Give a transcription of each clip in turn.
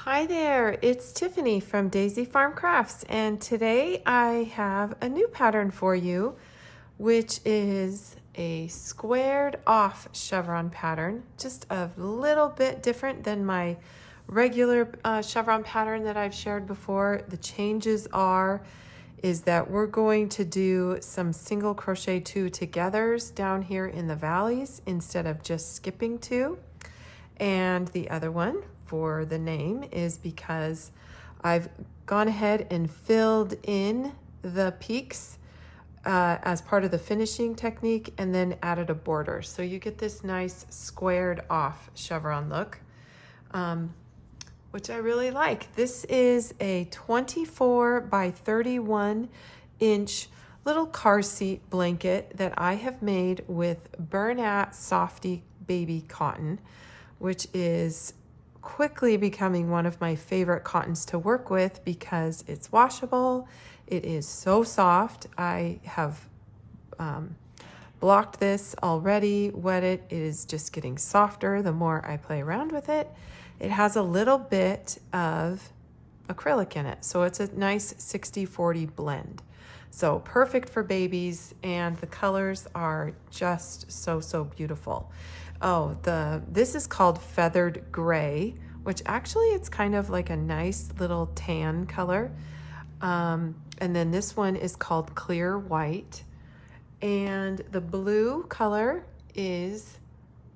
Hi there, it's Tiffany from Daisy Farm Crafts, and today I have a new pattern for you, which is a squared off chevron pattern, just a little bit different than my regular chevron pattern that I've shared before. The changes is that we're going to do some single crochet two togethers down here in the valleys instead of just skipping two. And the other one for the name is because I've gone ahead and filled in the peaks as part of the finishing technique and then added a border. So you get this nice squared off chevron look, which I really like. This is a 24 by 31 inch little car seat blanket that I have made with Bernat Softy Baby Cotton, which is quickly becoming one of my favorite cottons to work with because it's washable. It is so soft. I have blocked this already, wet it. It is just getting softer the more I play around with it. It has a little bit of acrylic in it, so it's a nice 60-40 blend. So perfect for babies, and the colors are just so beautiful. Oh, this is called Feathered Gray, which actually it's kind of like a nice little tan color. And then this one is called Clear White. And the blue color is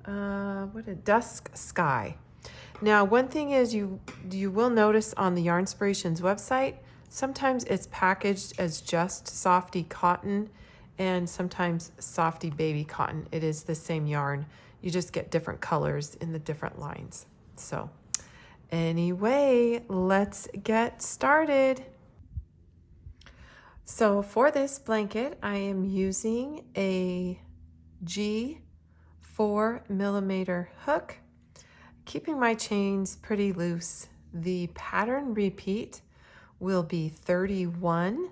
Dusk Sky. Now, one thing is you will notice on the Yarnspirations website, sometimes it's packaged as just Softy Cotton and sometimes Softy Baby Cotton. It is the same yarn. You just get different colors in the different lines. So anyway, let's get started. So for this blanket, I am using a G 4mm hook, keeping my chains pretty loose. The pattern repeat will be 31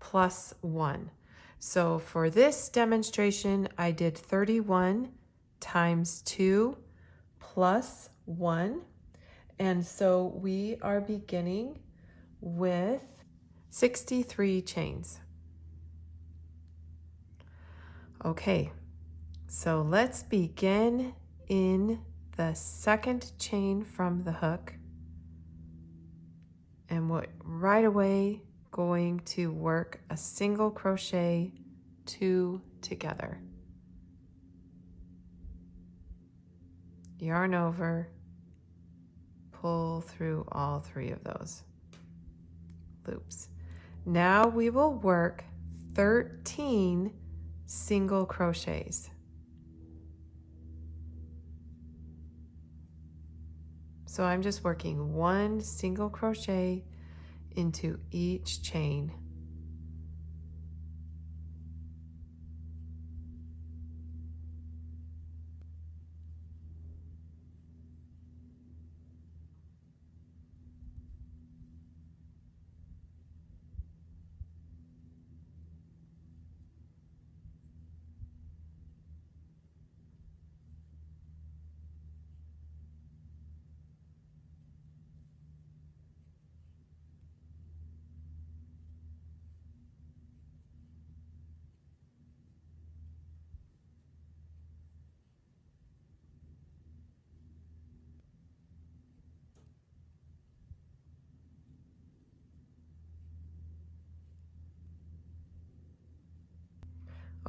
plus 1. So for this demonstration, I did 31 times 2 plus 1. And so we are beginning with 63 chains. Okay, so let's begin in the second chain from the hook. And we're right away going to work a single crochet two together. Yarn over, pull through all three of those loops. Now we will work 13 single crochets. So I'm just working one single crochet into each chain.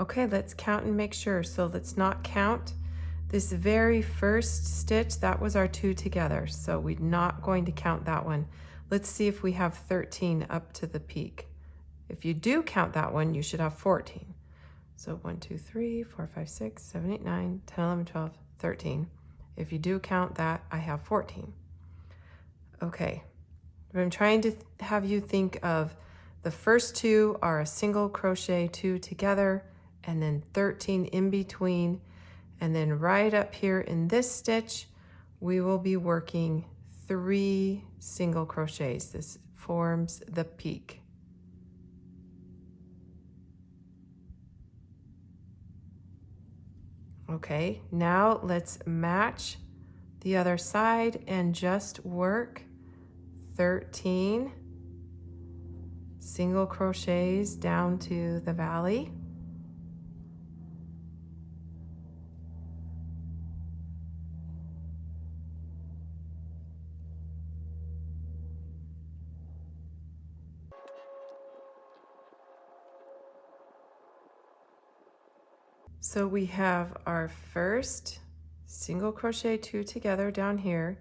Okay, let's count and make sure. So let's not count this very first stitch. That was our two together. So we're not going to count that one. Let's see if we have 13 up to the peak. If you do count that one, you should have 14. So 1, 2, 3, 4, 5, 6, 7, 8, 9, 10, 11, 12, 13. If you do count that, I have 14. Okay, but I'm trying to have you think of the first two are a single crochet two together, and then 13 in between, and then right up here in this stitch we will be working 3 single crochets. This forms the peak. Okay, now let's match the other side and just work 13 single crochets down to the valley. So we have our first single crochet 2 together down here,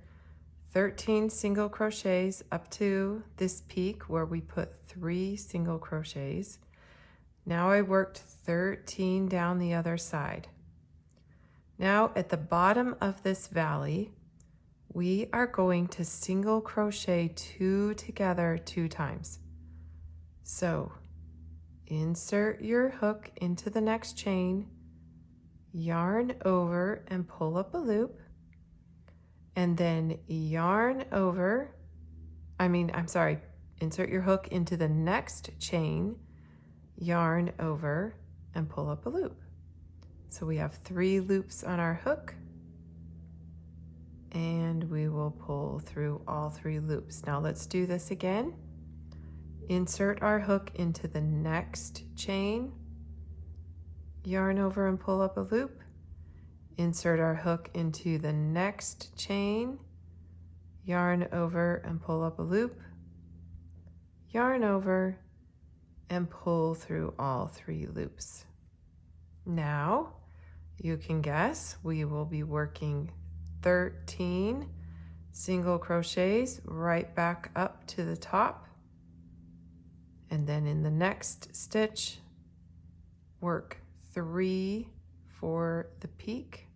13 single crochets up to this peak where we put 3 single crochets. Now I worked 13 down the other side. Now at the bottom of this valley, we are going to single crochet 2 together 2 times. So insert your hook into the next chain, yarn over and pull up a loop, and then yarn over, insert your hook into the next chain, yarn over and pull up a loop. So we have 3 loops on our hook, and we will pull through all 3 loops. Now let's do this again. Insert our hook into the next chain, yarn over and pull up a loop, insert our hook into the next chain, yarn over and pull up a loop, yarn over and pull through all 3 loops. Now you can guess we will be working 13 single crochets right back up to the top, and then in the next stitch work 3 for the peak,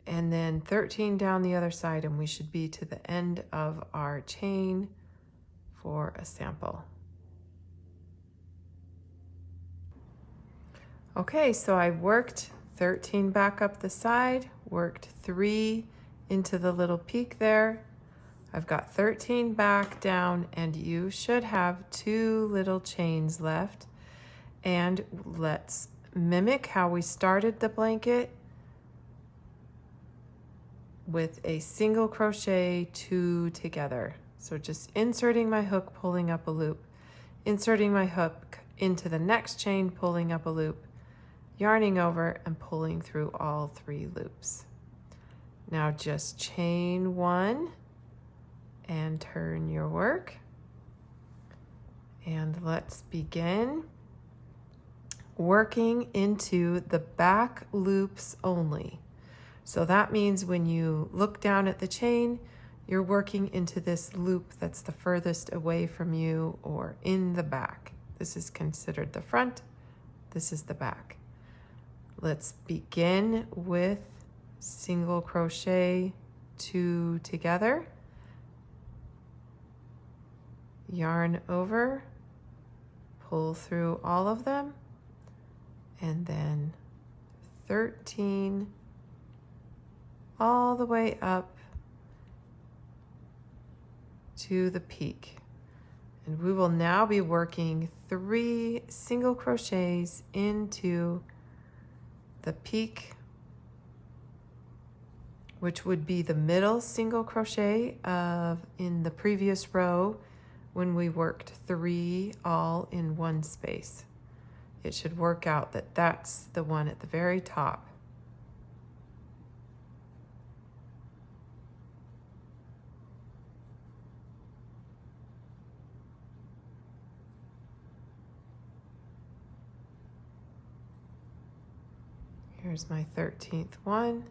and then 13 down the other side, and we should be to the end of our chain for a sample. Okay, so I worked 13 back up the side, worked 3 into the little peak there. I've got 13 back down, and you should have 2 little chains left. And let's mimic how we started the blanket with a single crochet 2 together. So just inserting my hook, pulling up a loop, inserting my hook into the next chain, pulling up a loop, yarning over and pulling through all 3 loops. Now just chain 1 and turn your work. And let's begin working into the back loops only. So that means when you look down at the chain, you're working into this loop that's the furthest away from you or in the back. This is considered the front, this is the back. Let's begin with single crochet 2 together, yarn over, pull through all of them, and then 13 all the way up to the peak. And we will now be working 3 single crochets into the peak, which would be the middle single crochet in the previous row when we worked 3 all in one space. It should work out that that's the one at the very top. Here's my 13th one.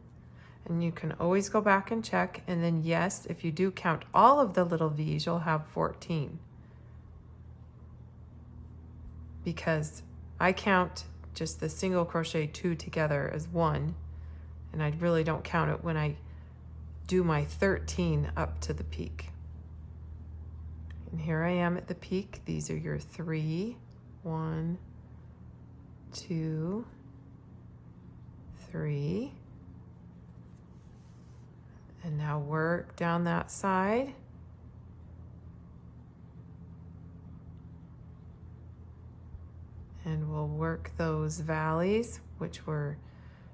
And you can always go back and check. And then yes, if you do count all of the little V's, you'll have 14. Because I count just the single crochet 2 together as 1. And I really don't count it when I do my 13 up to the peak. And here I am at the peak. These are your 3, 1, 2, 3. And now work down that side. And we'll work those valleys, which were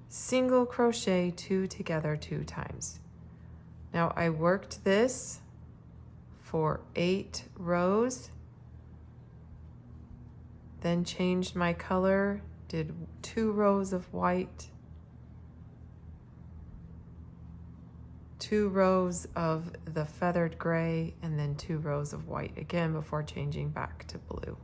single crochet 2 together 2 times. Now I worked this for 8 rows, then changed my color, did 2 rows of white, 2 rows of the feathered gray, and then 2 rows of white again before changing back to blue.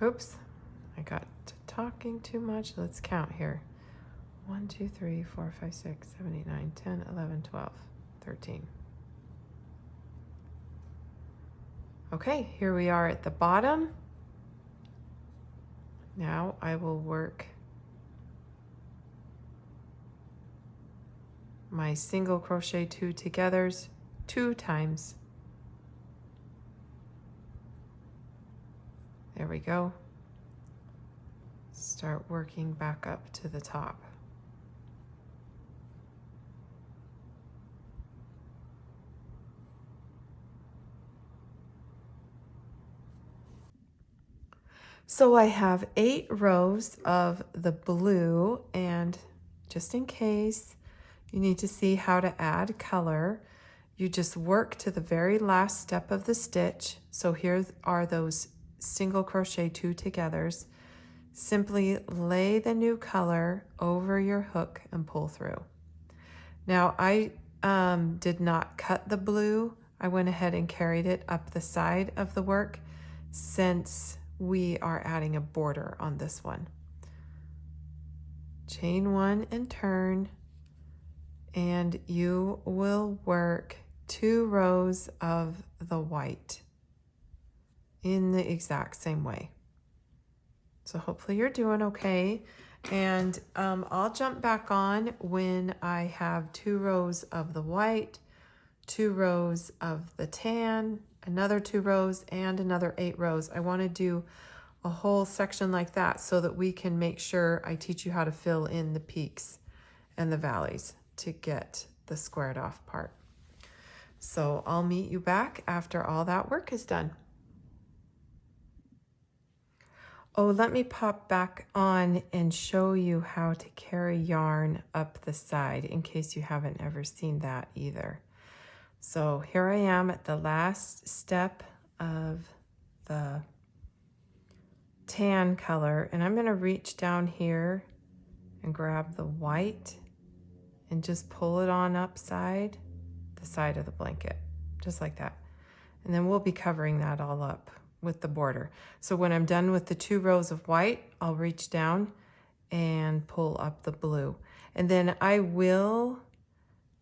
Oops, I got to talking too much. Let's count here. 1, 2, 3, 4, 5, 6, 7, 8, 9, 10, 11, 12, 13. Okay, here we are at the bottom. Now I will work my single crochet 2 togethers 2 times. There we go. Start working back up to the top. So I have 8 rows of the blue, and just in case you need to see how to add color, you just work to the very last step of the stitch. So here are those single crochet 2 togethers. Simply lay the new color over your hook and pull through. Now I did not cut the blue. I went ahead and carried it up the side of the work since we are adding a border on this one. Chain 1 and turn, and you will work 2 rows of the white in the exact same way. So hopefully you're doing okay. And I'll jump back on when I have 2 rows of the white, 2 rows of the tan, another 2 rows, and another 8 rows. I want to do a whole section like that so that we can make sure I teach you how to fill in the peaks and the valleys to get the squared off part. So I'll meet you back after all that work is done. Oh, let me pop back on and show you how to carry yarn up the side in case you haven't ever seen that either. So here I am at the last step of the tan color, and I'm going to reach down here and grab the white and just pull it on upside the side of the blanket, just like that. And then we'll be covering that all up with the border. So when I'm done with the 2 rows of white, I'll reach down and pull up the blue. And then I will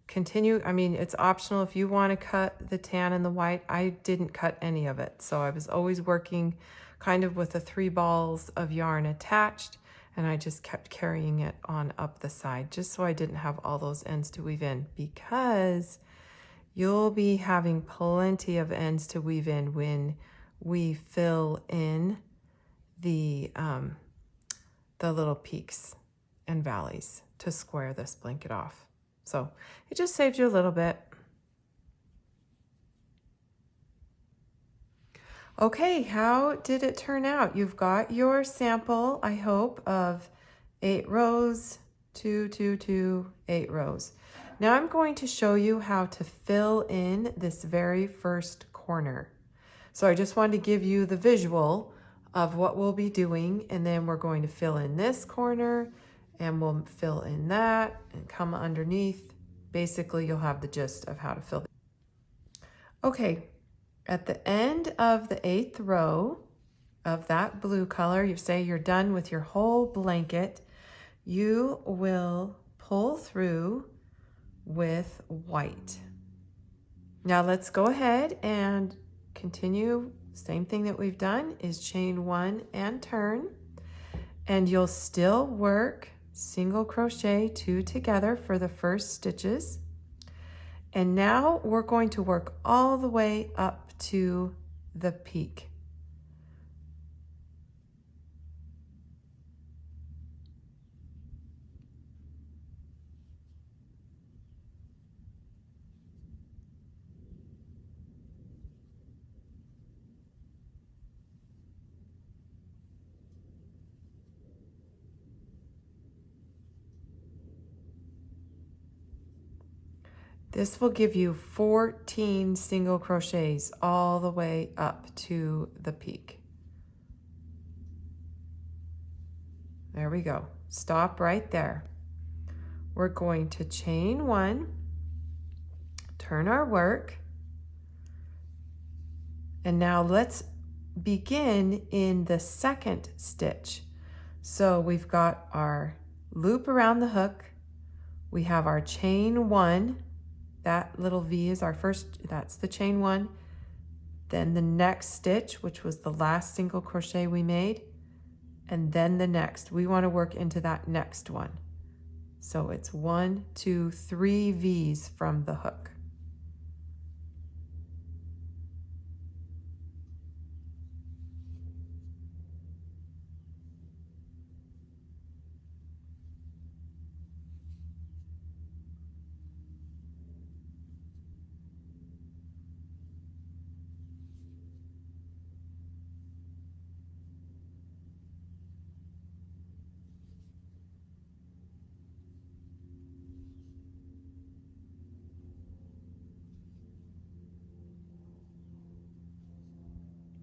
continue. I mean, it's optional if you want to cut the tan and the white. I didn't cut any of it. So I was always working kind of with the 3 balls of yarn attached, and I just kept carrying it on up the side just so I didn't have all those ends to weave in, because you'll be having plenty of ends to weave in when we fill in the little peaks and valleys to square this blanket off. So it just saves you a little bit. Okay, how did it turn out? You've got your sample, I hope, of 8 rows, 2, 2, 2, 8 rows. Now I'm going to show you how to fill in this very first corner. So I just wanted to give you the visual of what we'll be doing, and then we're going to fill in this corner, and we'll fill in that and come underneath. Basically, you'll have the gist of how to fill it. Okay, at the end of the 8th row of that blue color, you say you're done with your whole blanket, you will pull through with white. Now let's go ahead and continue. Same thing that we've done is chain 1 and turn, and you'll still work single crochet 2 together for the first stitches. And now we're going to work all the way up to the peak. This will give you 14 single crochets all the way up to the peak. There we go. Stop right there. We're going to chain 1, turn our work, and now let's begin in the second stitch. So we've got our loop around the hook, we have our chain 1, that little V is our first, that's the chain 1, then the next stitch, which was the last single crochet we made, and then the next. We want to work into that next one. So it's 1, 2, 3 V's from the hook.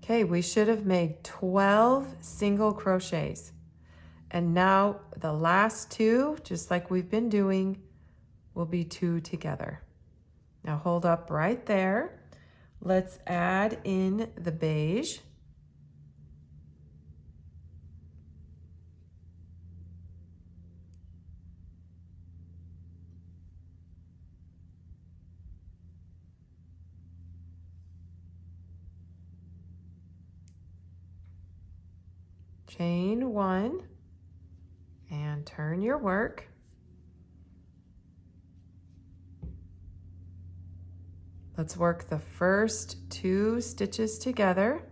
Okay, we should have made 12 single crochets. And now the last 2, just like we've been doing, will be 2 together. Now hold up right there. Let's add in the beige. Chain 1 and turn your work. Let's work the first 2 stitches together.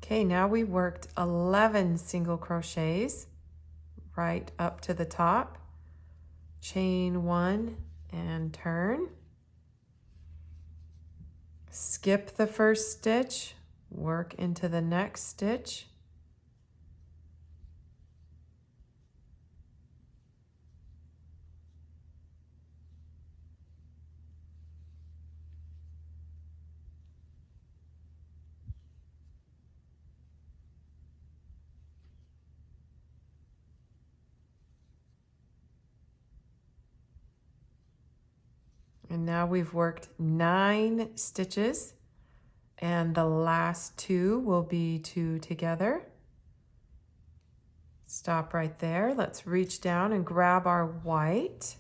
Okay, now we worked 11 single crochets right up to the top. Chain 1 and turn. Skip the first stitch, work into the next stitch. And now we've worked 9 stitches, and the last 2 will be 2 together. Stop right there. Let's reach down and grab our white.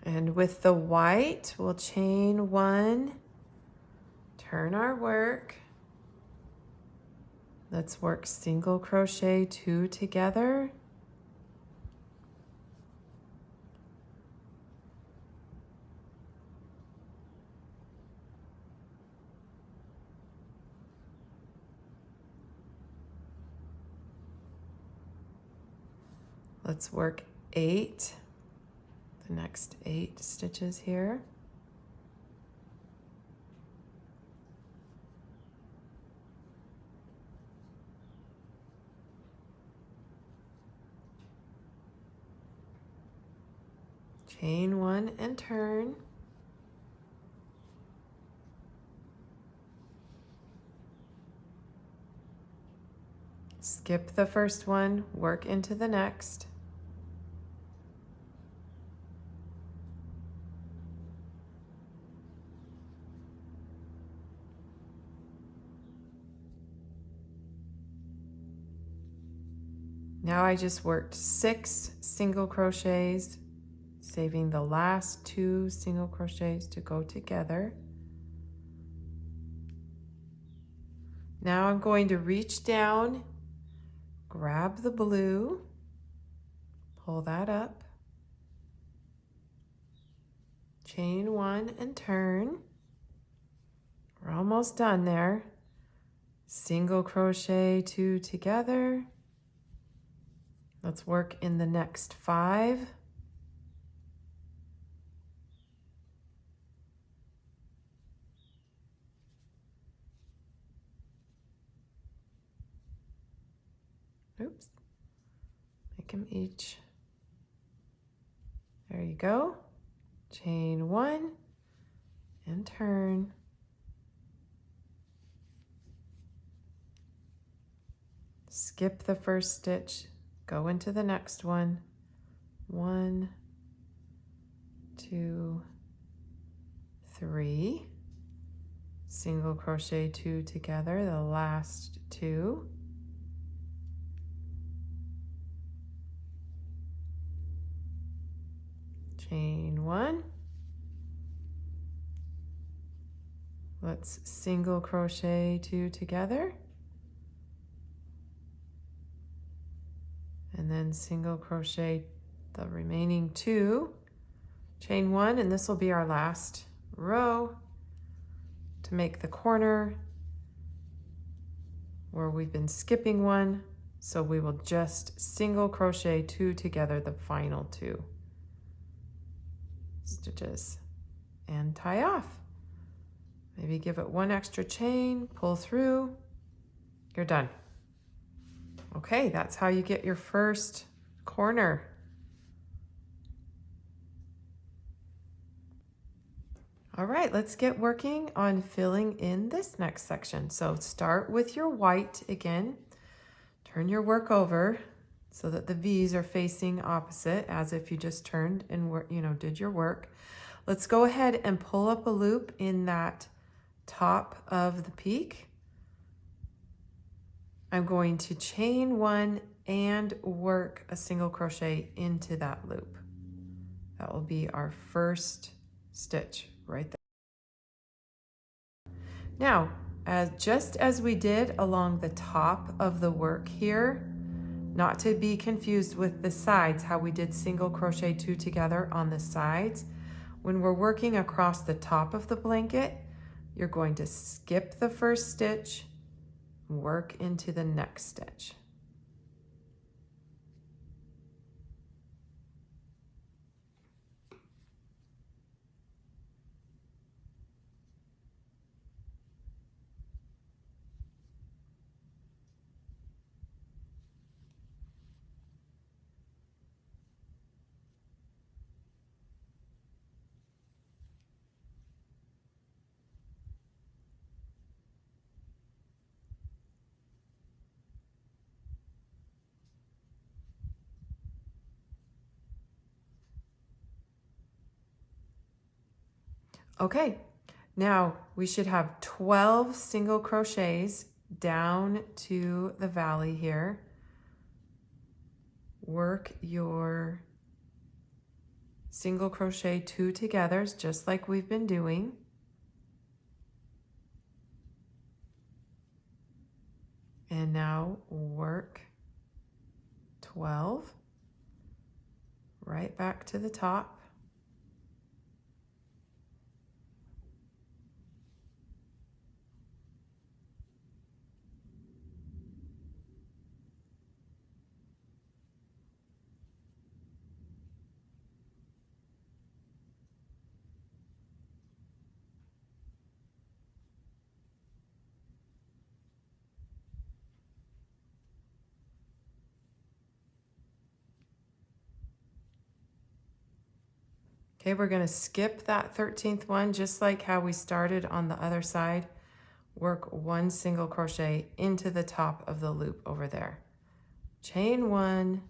And with the white, we'll chain 1, turn our work. Let's work single crochet 2 together. Let's work 8, the next 8 stitches here. Chain 1 and turn. Skip the first one, work into the next. Now I just worked 6 single crochets, saving the last 2 single crochets to go together. Now I'm going to reach down, grab the blue, pull that up, chain 1 and turn. We're almost done there. Single crochet 2 together. Let's work in the next 5. Oops. Make them each. There you go. Chain 1 and turn. Skip the first stitch, go into the next one. 1, 2, 3. Single crochet 2 together, the last 2. Chain 1. Let's single crochet 2 together. And then single crochet the remaining 2. Chain 1, and this will be our last row to make the corner where we've been skipping 1. So we will just single crochet 2 together, the final 2 stitches, and tie off. Maybe give it 1 extra chain, pull through, you're done. Okay, that's how you get your first corner. All right, let's get working on filling in this next section. So start with your white again. Turn your work over so that the V's are facing opposite, as if you just turned and did your work. Let's go ahead and pull up a loop in that top of the peak. I'm going to chain 1 and work a single crochet into that loop. That will be our first stitch right there. Now, just as we did along the top of the work here, not to be confused with the sides, how we did single crochet 2 together on the sides. When we're working across the top of the blanket, you're going to skip the first stitch, work into the next stitch. Okay, now we should have 12 single crochets down to the valley here. Work your single crochet 2 togethers just like we've been doing. And now work 12 right back to the top. Okay, we're going to skip that 13th one just like how we started on the other side. Work 1 single crochet into the top of the loop over there. Chain 1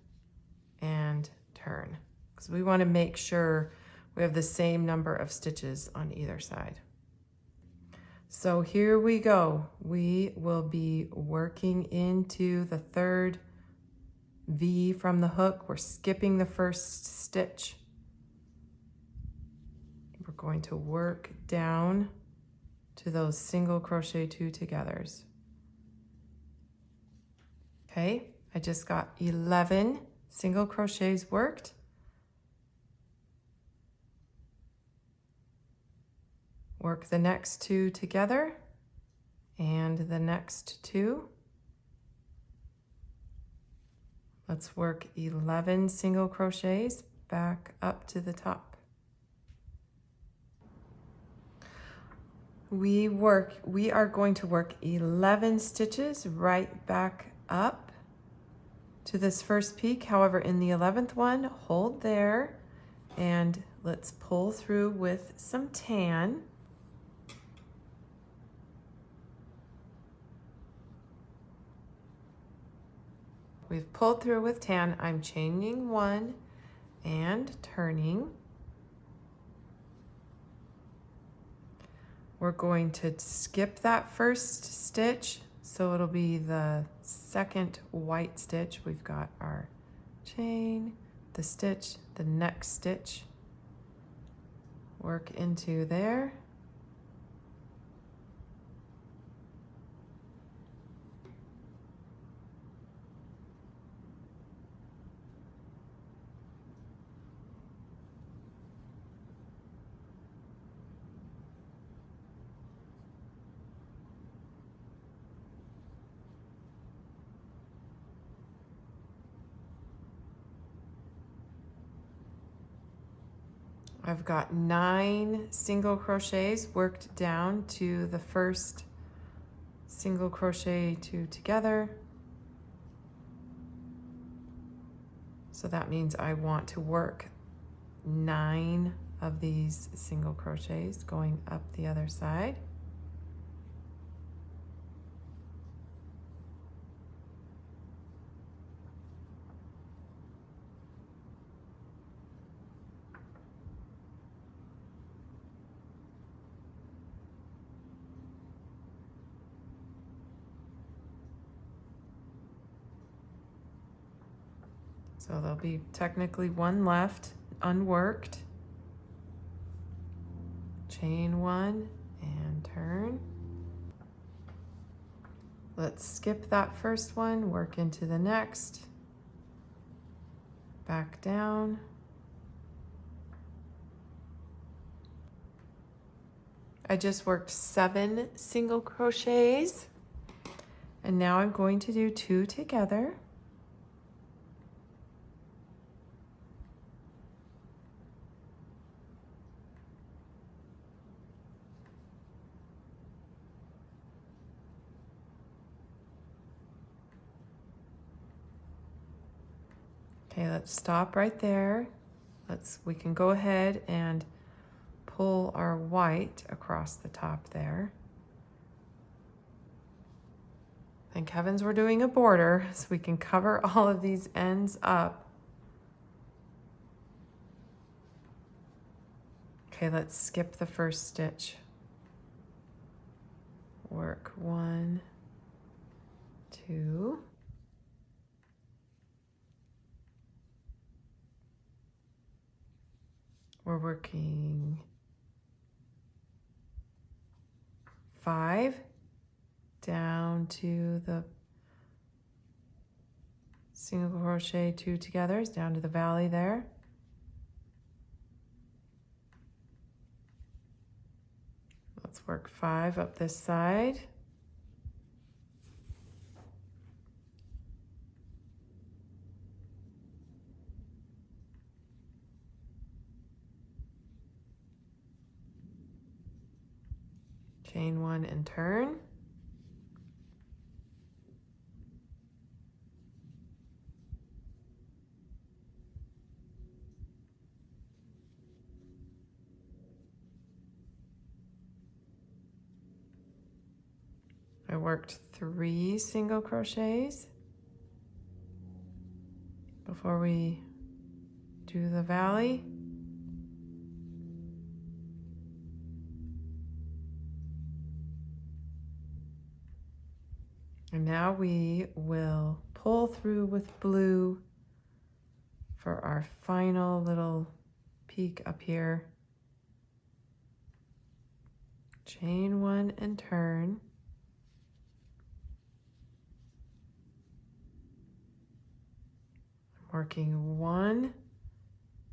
and turn, because we want to make sure we have the same number of stitches on either side. So here we go. We will be working into the 3rd V from the hook. We're skipping the first stitch. We're going to work down to those single crochet 2 togethers. Okay, I just got 11 single crochets worked. Work the next 2 together and the next 2. Let's work 11 single crochets back up to the top. We are going to work 11 stitches right back up to this first peak. However, in the 11th one, hold there and let's pull through with some tan. We've pulled through with tan. I'm chaining 1 and turning. We're going to skip that first stitch, so it'll be the second white stitch. We've got our chain, the stitch, the next stitch, work into there. I've got 9 single crochets worked down to the first single crochet 2 together. So that means I want to work 9 of these single crochets going up the other side. So there'll be technically 1 left, unworked. Chain 1 and turn. Let's skip that first one, work into the next. Back down. I just worked 7 single crochets, and now I'm going to do 2 together. Okay, let's stop right there. We can go ahead and pull our white across the top there. Thank heavens we're doing a border so we can cover all of these ends up. Okay, let's skip the first stitch. Work 1, 2. We're working 5 down to the single crochet 2 together, down to the valley there. Let's work 5 up this side. Chain 1 and turn. I worked 3 single crochets before we do the valley. And now we will pull through with blue for our final little peak up here. Chain 1 and turn. Working 1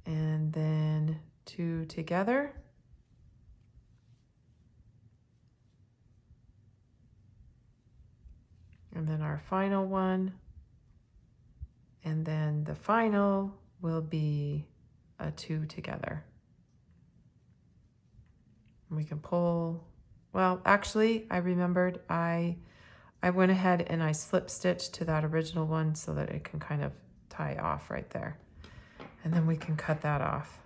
and then 2 together. And then our final one. And then the final will be a 2 together. We can pull, well, actually, I remembered I went ahead and I slip stitched to that original one so that it can kind of tie off right there. And then we can cut that off.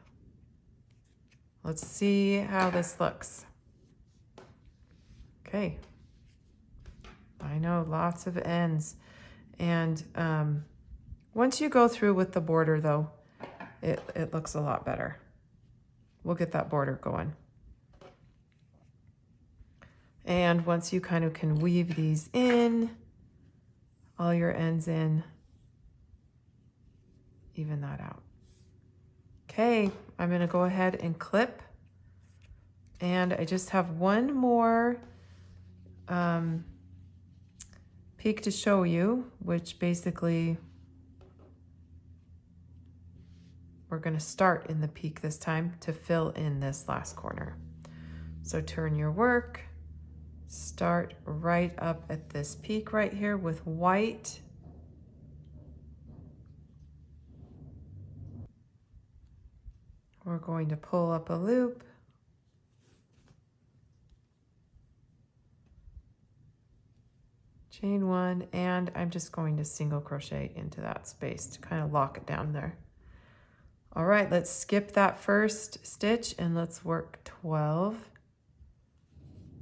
Let's see how this looks. Okay. I know, lots of ends. And once you go through with the border though, it looks a lot better. We'll get that border going. And once you kind of can weave these in, all your ends in, even that out. Okay, I'm gonna go ahead and clip. And I just have one more peek to show you, which basically we're gonna start in the peak this time to fill in this last corner. So turn your work, start right up at this peak right here with white. We're going to pull up a loop. Chain 1, and I'm just going to single crochet into that space to kind of lock it down there. All right, let's skip that first stitch and let's work 12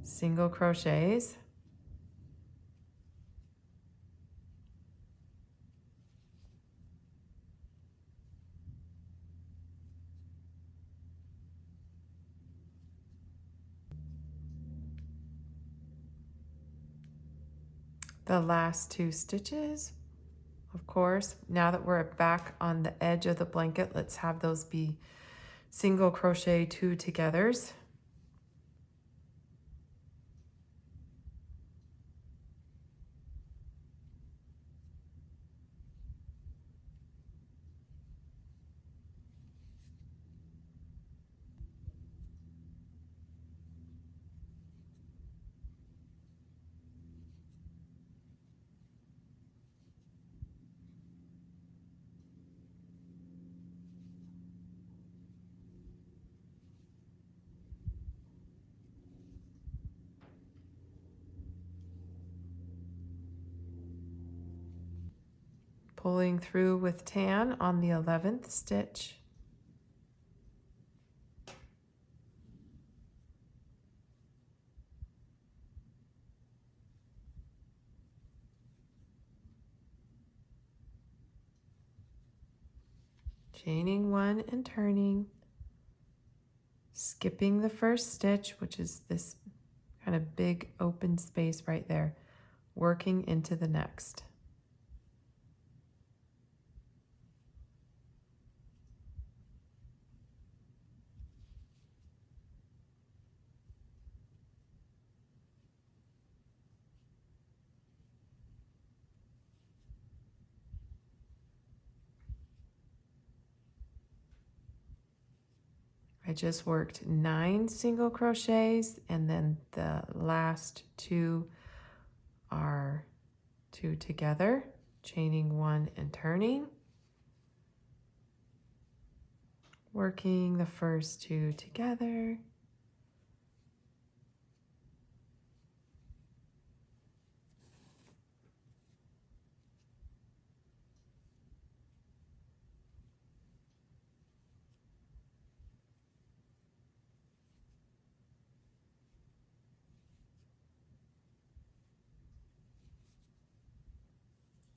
single crochets. The last 2 stitches, of course. Now that we're back on the edge of the blanket, let's have those be single crochet 2 togethers. Pulling through with tan on the 11th stitch. Chaining 1 and turning, skipping the first stitch, which is this kind of big open space right there, working into the next. I just worked 9 single crochets, and then the last 2 are 2 together, chaining 1 and turning, working the first 2 together,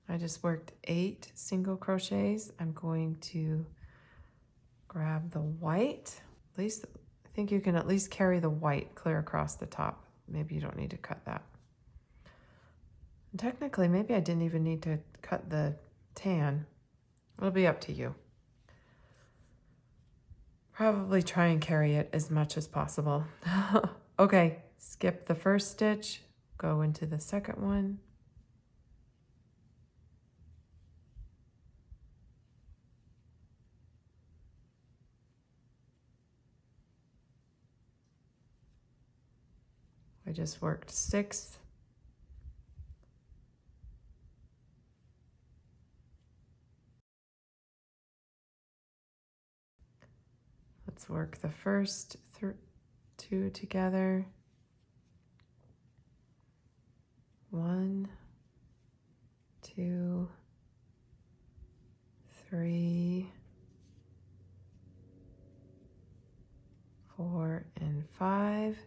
I just worked 8 single crochets. I'm going to grab the white. At least I think you can at least carry the white clear across the top. Maybe you don't need to cut that. And technically, maybe I didn't even need to cut the tan. It'll be up to you. Probably try and carry it as much as possible. Okay, skip the first stitch, go into the second one. I just worked 6. Let's work the first 2 together. 1, 2, 3, 4, and 5.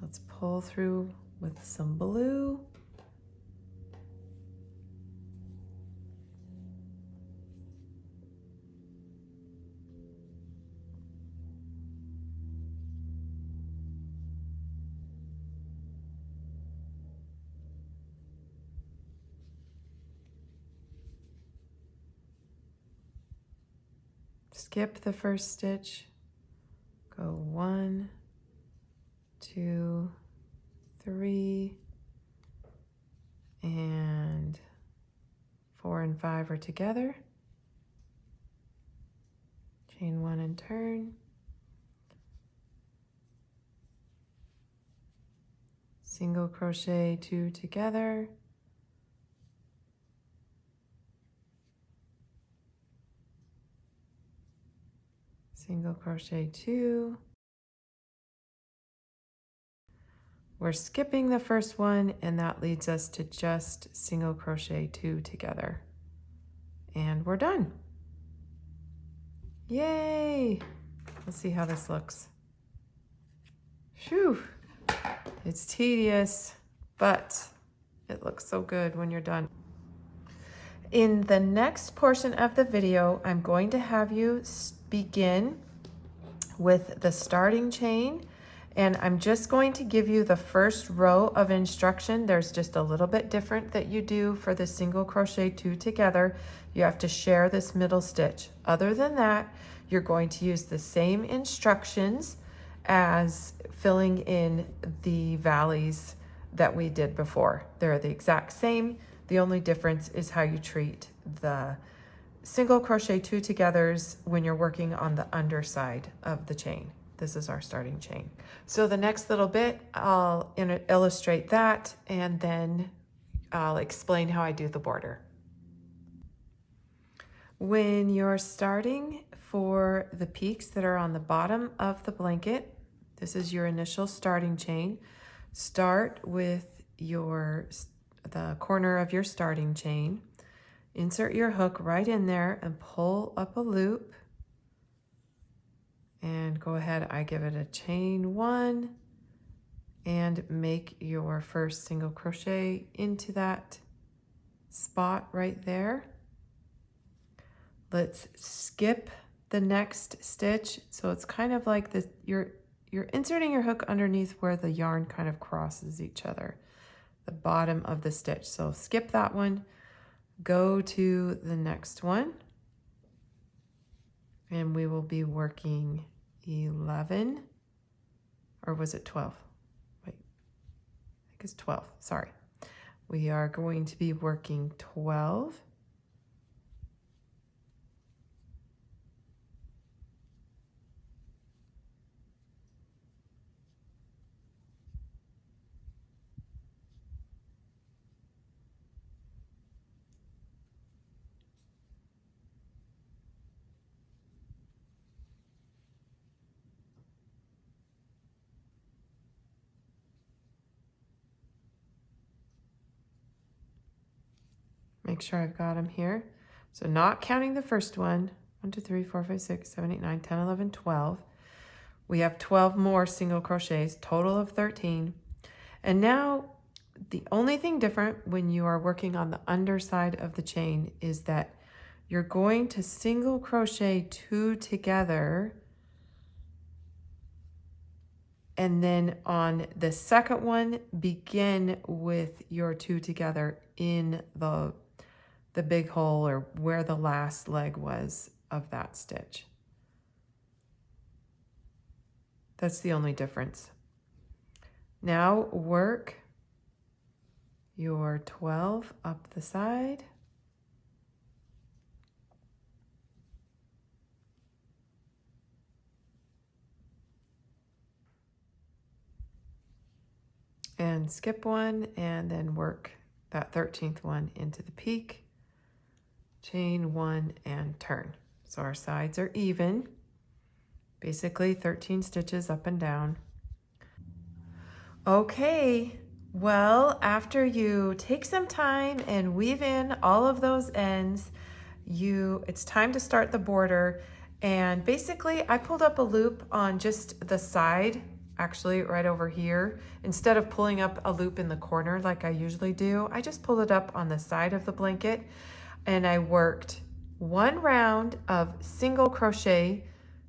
Let's pull through with some blue. Skip the first stitch. Go 1, 2, 3, and 4 and 5 are together. Chain 1 and turn. Single crochet 2 together. Single crochet 2. We're skipping the first one, and that leads us to just single crochet 2 together. And we're done. Yay! Let's see how this looks. Phew! It's tedious, but it looks so good when you're done. In the next portion of the video, I'm going to have you begin with the starting chain, and I'm just going to give you the first row of instruction. There's just a little bit different that you do for the single crochet 2 together. You have to share this middle stitch. Other than that, you're going to use the same instructions as filling in the valleys that we did before. They're the exact same. The only difference is how you treat the single crochet 2 togethers when you're working on the underside of the chain. This is our starting chain. So the next little bit, I'll illustrate that, and then I'll explain how I do the border. When you're starting for the peaks that are on the bottom of the blanket, this is your initial starting chain. Start with the corner of your starting chain. Insert your hook right in there and pull up a loop. And go ahead, I give it a chain 1 and make your first single crochet into that spot right there. Let's skip the next stitch. So it's kind of like this, you're inserting your hook underneath where the yarn kind of crosses each other, the bottom of the stitch. So skip that one, go to the next one, and we will be working 11, or was it 12? Wait, I think it's 12, sorry. We are going to be working 12. Make sure I've got them here. So not counting the first one, 1, 2, 3, 4, 5, 6, 7, 8, 9, 10, 11, 12. We have 12 more single crochets, total of 13. And now the only thing different when you are working on the underside of the chain is that you're going to single crochet 2 together, and then on the second one, begin with your 2 together in the big hole, or where the last leg was of that stitch. That's the only difference. Now work your 12 up the side. and skip one, and then work that 13th one into the peak, chain one and turn. So our sides are even, basically 13 stitches up and down. Okay, well, after you take some time and weave in all of those ends, it's time to start the border. And basically I pulled up a loop on just the side, actually right over here. Instead of pulling up a loop in the corner like I usually do, I just pulled it up on the side of the blanket, and I worked one round of single crochet,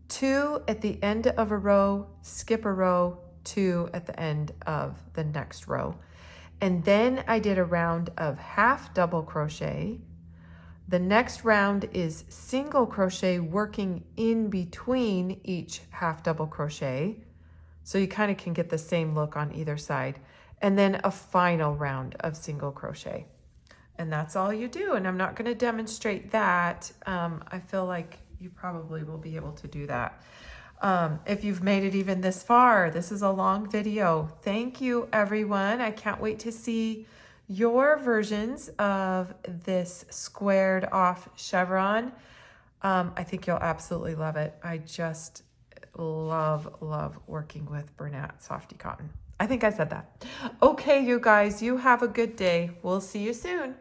2 at the end of a row, skip a row, 2 at the end of the next row. And then I did a round of half double crochet. The next round is single crochet working in between each half double crochet. So you kind of can get the same look on either side. And then a final round of single crochet. And that's all you do. And I'm not going to demonstrate that. I feel like you probably will be able to do that. If you've made it even this far, this is a long video. Thank you, everyone. I can't wait to see your versions of this squared off chevron. I think you'll absolutely love it. I just love working with Bernat Softy Cotton. I think I said that. Okay, you guys, you have a good day. We'll see you soon.